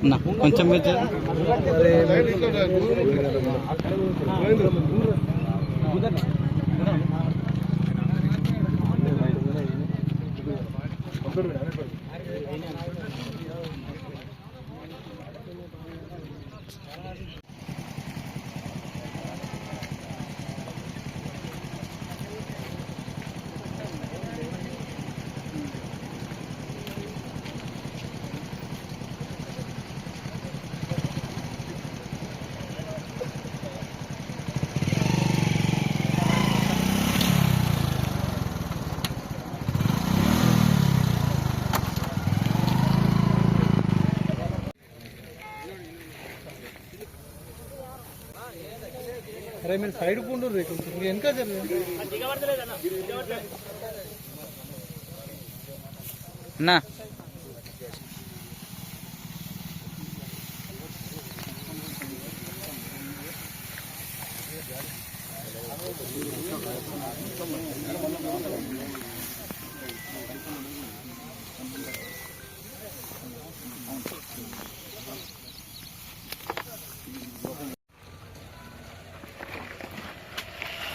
అన్న కొంచెం అరే మీరు సైడ్ కొండరు వెనక నా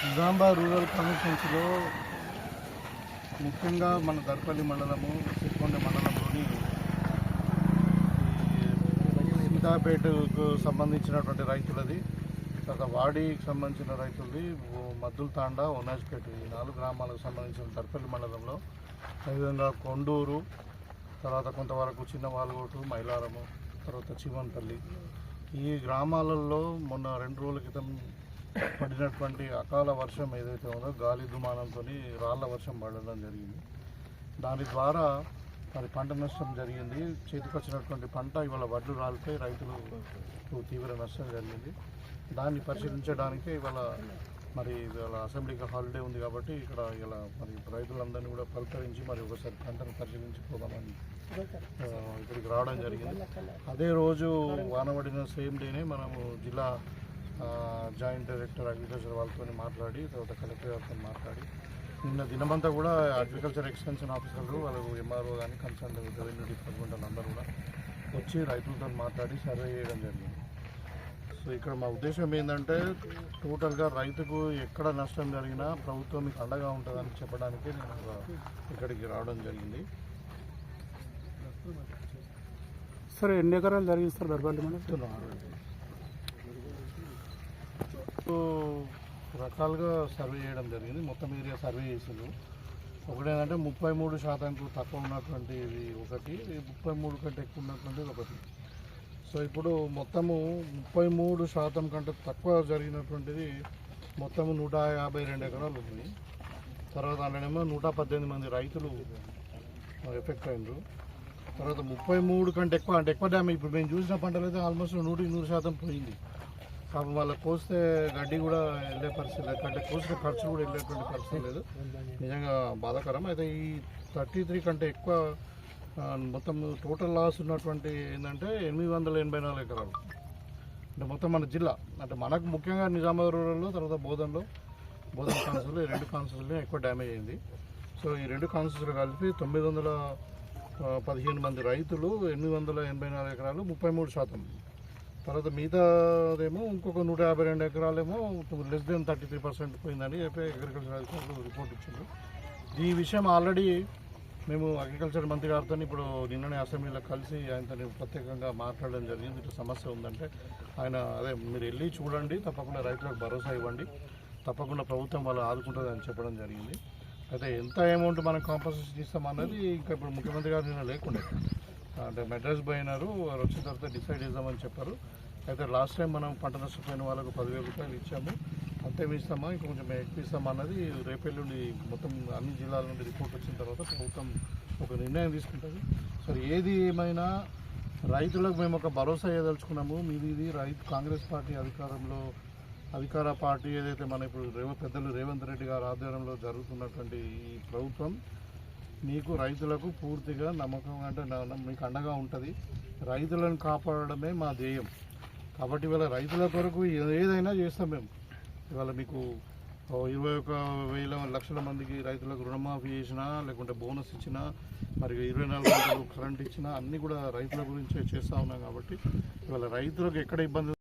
నిజామాబాద్ రూరల్ కాన్స్టిట్యున్సీలో ముఖ్యంగా మన దర్పల్లి మండలము సిరికొండ మండలంలోని సీతాపేటకు సంబంధించినటువంటి రైతులది, తర్వాత వాడికి సంబంధించిన రైతులది, మద్దుల తాండా, ఒనాజ్పేట ఈ 4 గ్రామాలకు సంబంధించిన దర్పల్లి మండలంలో, అదేవిధంగా కొండూరు, తర్వాత కొంతవరకు చిన్న వాల్గోటు, మైలారము, తర్వాత చివన్పల్లి ఈ గ్రామాలలో మొన్న 2 రోజుల క్రితం పడినటువంటి అకాల వర్షం ఏదైతే ఉందో గాలి దుమానంతో రాళ్ల వర్షం పడడం జరిగింది. దాని ద్వారా మరి పంట నష్టం జరిగింది. చేతికొచ్చినటువంటి పంట ఇవాళ వడ్లు రాలిపోయి రైతులకు తీవ్ర నష్టం జరిగింది. దాన్ని పరిశీలించడానికి ఇవాళ అసెంబ్లీకి హాలిడే ఉంది కాబట్టి ఇక్కడ ఇలా మరి రైతులందరినీ కూడా పలకరించి మరి ఒకసారి పంటను పరిశీలించుకోదామని ఇక్కడికి రావడం జరిగింది. అదే రోజు వానబడిన సేమ్ డేనే మనము జిల్లా జాయింట్ డైరెక్టర్ అగ్రికల్చర్ వాళ్ళతో మాట్లాడి, తర్వాత కలెక్టర్ గారితో మాట్లాడి నిన్న దినమంతా కూడా అగ్రికల్చర్ ఎక్స్టెన్షన్ ఆఫీసర్లు వాళ్ళు ఎంఆర్ఓ కానీ కన్సర్న్ రెవెన్యూ డిపార్ట్మెంట్ అందరూ కూడా వచ్చి రైతులతో మాట్లాడి సర్వే చేయడం జరిగింది. సో ఇక్కడ మా ఉద్దేశం ఏంటంటే టోటల్గా రైతుకు ఎక్కడ నష్టం జరిగినా ప్రభుత్వం మీకు అండగా ఉంటుందని చెప్పడానికి నేను ఇక్కడికి రావడం జరిగింది. సరే, ఎన్ని ఎకరాలు జరిగింది సార్ దర్పల్లి మండలం? రకాలుగా సర్వే చేయడం జరిగింది. మొత్తం ఏరియా సర్వే చేసింది. ఒకటేంటంటే 33% తక్కువ ఉన్నటువంటిది ఒకటి, 33 కంటే ఎక్కువ ఉన్నటువంటిది ఒకటి. సో ఇప్పుడు మొత్తము 33% కంటే తక్కువ జరిగినటువంటిది మొత్తము 152 ఎకరాలు ఉంది. తర్వాత అందులోనేమో 118 మంది రైతులు ఎఫెక్ట్ అయినారు. తర్వాత 33 కంటే ఎక్కువ అంటే ఎక్కువ డ్యామేజ్. ఇప్పుడు మేము చూసిన పంటలు అయితే ఆల్మోస్ట్ 100% పోయింది. కాబట్టి వాళ్ళకి కోస్తే గడ్డి కూడా వెళ్ళే పరిస్థితి లేదు, అంటే కోసిన ఖర్చు కూడా వెళ్ళేటువంటి పరిస్థితి లేదు. నిజంగా బాధాకరం. అయితే ఈ 33 కంటే ఎక్కువ మొత్తం టోటల్ లాస్ ఉన్నటువంటి ఏంటంటే 884 ఎకరాలు. అంటే మొత్తం మన జిల్లా అంటే మనకు ముఖ్యంగా నిజామాబాద్ రూరల్లో, తర్వాత బోధన్ కాన్స్టిట్యూన్సీలో 2 కాన్స్టిట్యూన్సీలో ఎక్కువ డ్యామేజ్ అయింది. సో ఈ 2 కాన్స్టిట్యూన్సీలు కలిపి 915 మంది రైతులు, 884 ఎకరాలు 33%. తర్వాత మిగతాదేమో ఇంకొక 152 ఎకరాలేమో లెస్ దెన్ 33% పోయిందని చెప్పి అగ్రికల్చర్ అధికారులు రిపోర్ట్ ఇచ్చారు. ఈ విషయం ఆల్రెడీ మేము అగ్రికల్చర్ మంత్రి గారితో ఇప్పుడు నిన్ననే అసెంబ్లీలో కలిసి ఆయనతో ప్రత్యేకంగా మాట్లాడడం జరిగింది. ఇట్లా సమస్య ఉందంటే ఆయన మీరు వెళ్ళి చూడండి, తప్పకుండా రైతులకు భరోసా ఇవ్వండి, తప్పకుండా ప్రభుత్వం వాళ్ళు ఆదుకుంటుందని చెప్పడం జరిగింది. అయితే ఎంత అమౌంట్ మనం కాంపన్సేషన్ ఇస్తామన్నది ఇంకా ఇప్పుడు ముఖ్యమంత్రి గారు నిన్న లేకుండా అంటే మెడ్రాస్ పోయినారు, వారు వచ్చిన తర్వాత డిసైడ్ చేద్దామని చెప్పారు. అయితే లాస్ట్ టైం మనం పంట నష్టపోయిన వాళ్ళకు 10,000 రూపాయలు ఇచ్చాము. అంతే ఇస్తామా ఇంకా కొంచెం ఎక్కువ ఇస్తామా అన్నది రేపెల్లుండి మొత్తం అన్ని జిల్లాల నుండి రిపోర్ట్ వచ్చిన తర్వాత ప్రభుత్వం ఒక నిర్ణయం తీసుకుంటుంది. సరే ఏది ఏమైనా రైతులకు మేము ఒక భరోసా ఇవ్వదలుచుకున్నాము. మీది ఇది కాంగ్రెస్ పార్టీ అధికార పార్టీ ఏదైతే మన ఇప్పుడు పెద్దలు రేవంత్ రెడ్డి గారి ఆధ్వర్యంలో జరుగుతున్నటువంటి ఈ ప్రభుత్వం మీకు రైతులకు పూర్తిగా నమ్మకం అంటే మీకు అండగా ఉంటుంది. రైతులను కాపాడడమే మా ధ్యేయం. కాబట్టి ఇవాళ రైతుల కొరకు ఏదైనా చేస్తాం మేము. ఇవాళ మీకు 21,000 లక్షల మందికి రైతులకు రుణమాఫీ చేసినా, లేకుంటే బోనస్ ఇచ్చినా, మరి 24 గంటలు కరెంట్ ఇచ్చినా అన్నీ కూడా రైతుల గురించే చేస్తూ ఉన్నాం. కాబట్టి ఇవాళ రైతులకు ఎక్కడ ఇబ్బంది